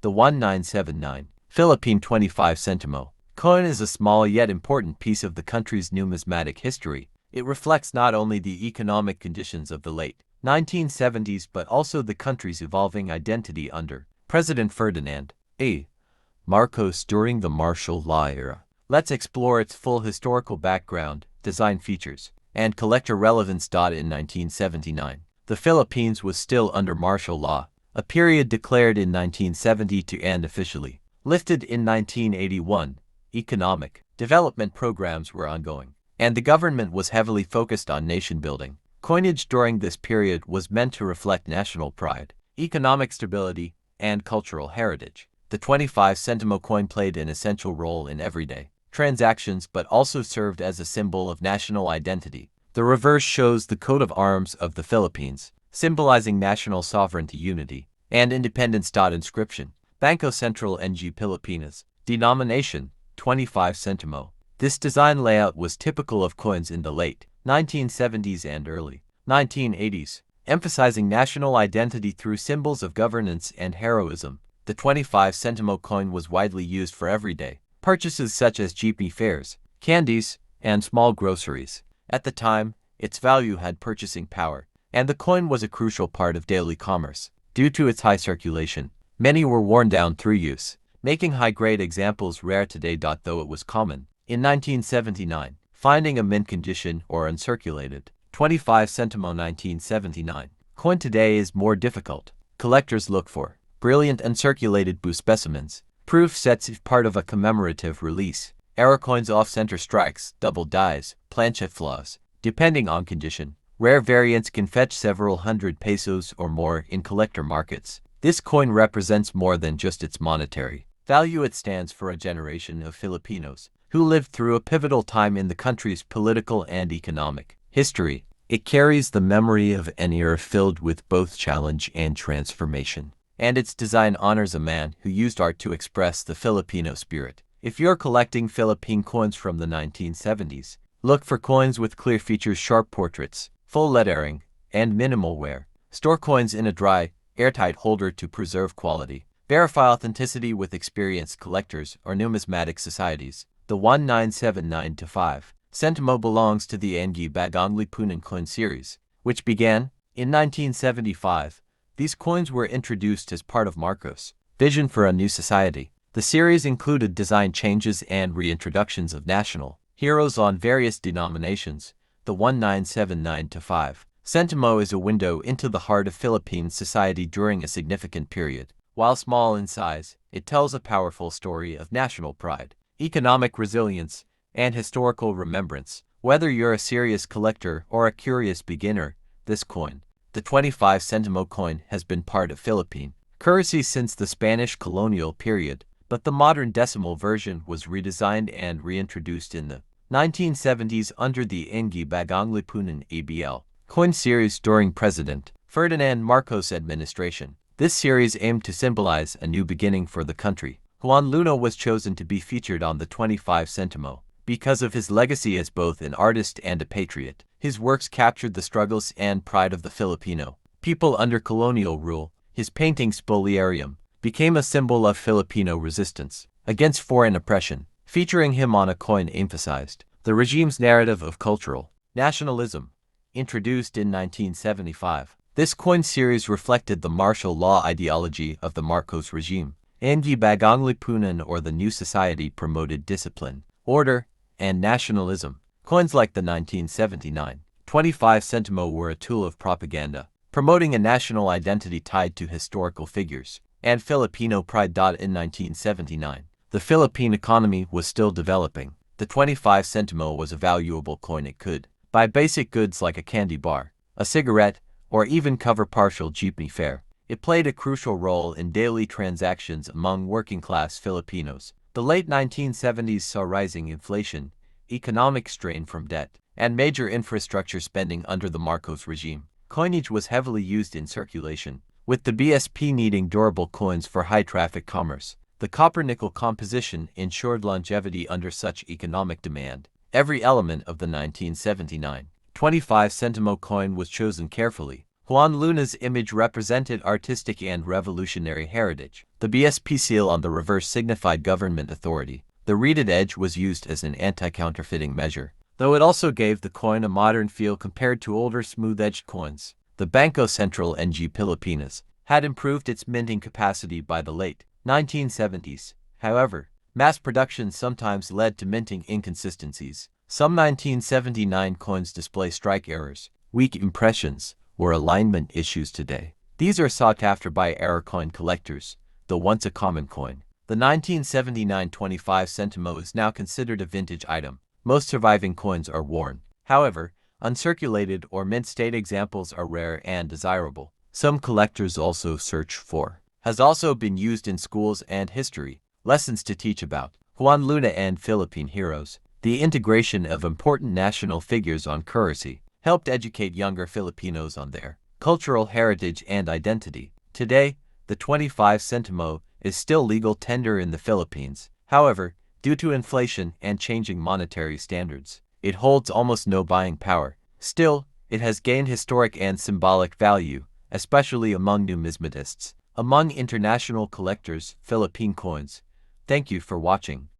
The 1979 Philippine 25 Sentimo coin is a small yet important piece of the country's numismatic history. It reflects not only the economic conditions of the late 1970s but also the country's evolving identity under President Ferdinand Marcos during the martial law era. Let's explore its full historical background, design features, and collector relevance. In 1979, the Philippines was still under martial law, a period declared in 1972 and officially lifted in 1981. Economic development programs were ongoing, and the government was heavily focused on nation building. Coinage during this period was meant to reflect national pride, economic stability, and cultural heritage. The 25 Sentimo coin played an essential role in everyday transactions but also served as a symbol of national identity. The reverse shows the coat of arms of the Philippines, symbolizing national sovereignty, unity, and independence. Inscription: Bangko Sentral ng Pilipinas. Denomination: 25 Sentimo. This design layout was typical of coins in the late 1970s and early 1980s, emphasizing national identity through symbols of governance and heroism. The 25 Sentimo coin was widely used for everyday purchases such as jeepney fares, candies, and small groceries. At the time, its value had purchasing power, and the coin was a crucial part of daily commerce. Due to its high circulation, many were worn down through use, making high-grade examples rare today. Though it was common in 1979, finding a mint condition or uncirculated 25 Sentimo 1979 coin today is more difficult. Collectors look for brilliant uncirculated blue specimens, proof sets if part of a commemorative release, error coins, off-center strikes, double dies, planchette flaws. Depending on condition, rare variants can fetch several hundred pesos or more in collector markets. This coin represents more than just its monetary value. It stands for a generation of Filipinos who lived through a pivotal time in the country's political and economic history. It carries the memory of an era filled with both challenge and transformation, and its design honors a man who used art to express the Filipino spirit. If you're collecting Philippine coins from the 1970s, look for coins with clear features, sharp portraits, full lettering, and minimal wear. Store coins in a dry, airtight holder to preserve quality. Verify authenticity with experienced collectors or numismatic societies. The 1979-5 Sentimo belongs to the Ang Bagong Lipunan coin series, which began in 1975. These coins were introduced as part of Marcos' vision for a new society. The series included design changes and reintroductions of national heroes on various denominations. The 1979-5 Sentimo is a window into the heart of Philippine society during a significant period. While small in size, it tells a powerful story of national pride, economic resilience, and historical remembrance. Whether you're a serious collector or a curious beginner, this coin, the 25 Sentimo coin, has been part of Philippine currency since the Spanish colonial period, but the modern decimal version was redesigned and reintroduced in the 1970s under the Ang Bagong Lipunan ABL coin series during President Ferdinand Marcos' administration. This series aimed to symbolize a new beginning for the country. Juan Luna was chosen to be featured on the 25 Sentimo because of his legacy as both an artist and a patriot. His works captured the struggles and pride of the Filipino people under colonial rule. His painting Spoliarium became a symbol of Filipino resistance against foreign oppression. Featuring him on a coin emphasized the regime's narrative of cultural nationalism. Introduced in 1975, this coin series reflected the martial law ideology of the Marcos regime. Ang Bagong Lipunan, or the New Society, promoted discipline, order, and nationalism. Coins like the 1979 25 Sentimo were a tool of propaganda, promoting a national identity tied to historical figures and Filipino pride. In 1979, the Philippine economy was still developing. The 25 Sentimo was a valuable coin. It could buy basic goods like a candy bar, a cigarette, or even cover partial jeepney fare. It played a crucial role in daily transactions among working-class Filipinos. The late 1970s saw rising inflation, economic strain from debt, and major infrastructure spending under the Marcos regime. Coinage was heavily used in circulation, with the BSP needing durable coins for high-traffic commerce. The copper-nickel composition ensured longevity under such economic demand. Every element of the 1979 25 Sentimo coin was chosen carefully. Juan Luna's image represented artistic and revolutionary heritage. The BSP seal on the reverse signified government authority. The reeded edge was used as an anti-counterfeiting measure, though it also gave the coin a modern feel compared to older smooth-edged coins. The Bangko Sentral ng Pilipinas had improved its minting capacity by the late 1970s. However, mass production sometimes led to minting inconsistencies. Some 1979 coins display strike errors, weak impressions, or alignment issues today. These are sought after by error coin collectors, though once a common coin. The 1979 25 Sentimo is now considered a vintage item. Most surviving coins are worn. However, uncirculated or mint-state examples are rare and desirable. Some collectors also search for. Has also been used in schools and history lessons to teach about Juan Luna and Philippine heroes. The integration of important national figures on currency helped educate younger Filipinos on their cultural heritage and identity. Today, the 25 Sentimo is still legal tender in the Philippines. However, due to inflation and changing monetary standards, it holds almost no buying power. Still, it has gained historic and symbolic value, especially among numismatists. Among international collectors, Philippine coins. Thank you for watching.